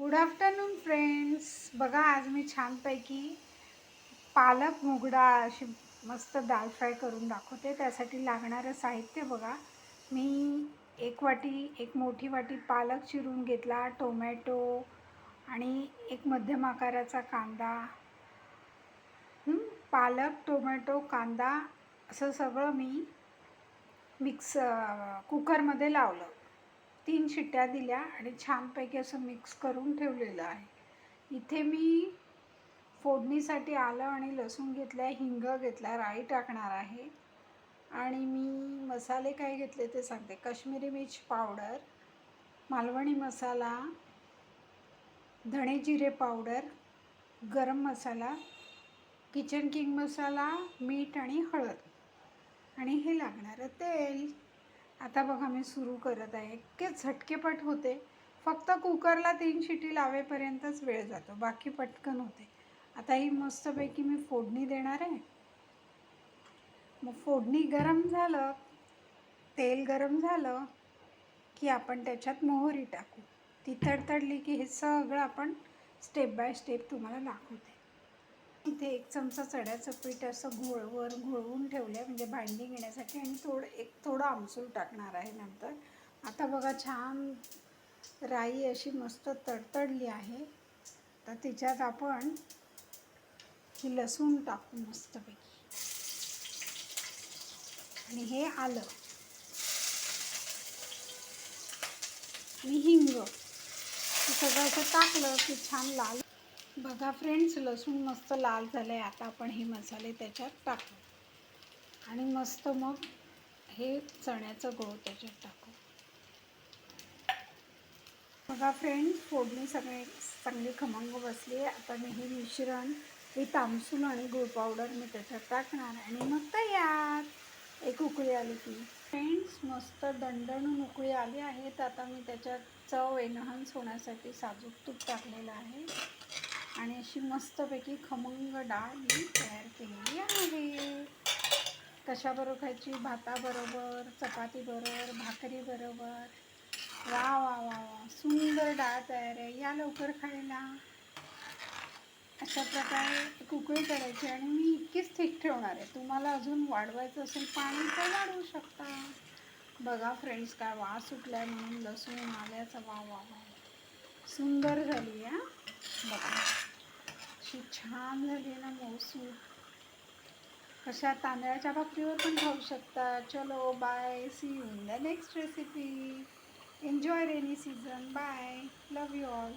Good afternoon friends. बघा आज मी छानपैकी पालक मूग डाळ अशी मस्त दाल फ्राय करून दाखवते. त्यासाठी लागणारं साहित्य बघा. मी एक मोठी वाटी पालक चिरून घेतला, टोमॅटो आणि एक मध्यम आकाराचा कांदा. पालक, टोमॅटो, कांदा असं सगळं मी कुकरमध्ये लावलं. 3 शिट्ट्या दिल्या आणि छानपैकी असं मिक्स करून ठेवलेलं आहे. इथे मी फोडणीसाठी आलं आणि लसूण घेतलं आहे, हिंग घेतला, राई टाकणार आहे. आणि मी मसाले काय घेतले ते सांगते. काश्मीरी मिर्च पावडर, मालवणी मसाला, धणे जिरे पावडर, गरम मसाला, किचन किंग मसाला, मीठ आणि हळद आणि हे लागणारं तेल. आता बघा मी सुरू करत आहे. इतके झटकेपट होते. फक्त कुकरला 3 शिटी लावेपर्यंतच वेळ जातो, बाकी पटकन होते. आता ही मस्तपैकी मी फोडणी देणार आहे. मग फोडणी गरम झालं, तेल गरम झालं की आपण त्याच्यात मोहरी टाकू. ती तडतडली की हे सगळं आपण स्टेप बाय स्टेप तुम्हाला दाखवते. इथे 1 चमचा चण्याचं पीठ असं घोळवून ठेवलं आहे, म्हणजे बाइंडिंग येण्यासाठी. आणि थोडं आमसूल टाकणार आहे नंतर. आता बघा छान राई अशी मस्त तडतडली आहे. तर तिच्यात आपण ही लसूण टाकू मस्तपैकी आणि हे आलं आणि हिंग हे सगळं असं टाकलं की छान लाल. बघा फ्रेंड्स, लसूण मस्त लाल झालंय. आता आपण हे मसाले त्याच्यात टाकू आणि मस्त मग हे चण्याचं गूळ त्याच्यात टाकू. बघा फ्रेंड्स, फोडणी चांगली खमंग बसली आहे. आता मी हे मिश्रण आमसूल आणि गूळ पावडर मी त्याच्यात टाकणार आणि मग तयार. एक उकळी आली की फ्रेंड्स मस्त दणदणून उकळी आली आहे. तर आता मी त्याच्यात चव एनहान्स होण्यासाठी साजूक तूप टाकलेलं आहे आणि अशी मस्तपैकी खमंग डाळ मी तयार केलेली आहे. कशाबरोबर खायची? भाताबरोबर, चपातीबरोबर, भाकरीबरोबर. वा वा वा वा, सुंदर डाळ तयार आहे. या लवकर खायला. अशा प्रकारे एक उकळी करायची आणि मी इतकीच थिक ठेवणार आहे. तुम्हाला अजून वाढवायचं असेल पाणी तर वाढवू शकता. बघा फ्रेंड्स, काय वास सुटलाय म्हणून लसूण आल्याचा. वा वा वा, सुंदर झाली आहे. बघा अशी छान झाली ना, मौसूद. कशा तांदळाच्या भाकरीवर पण खाऊ शकता. चलो bye, see you in the next recipe. Enjoy rainy season. Bye, love you all.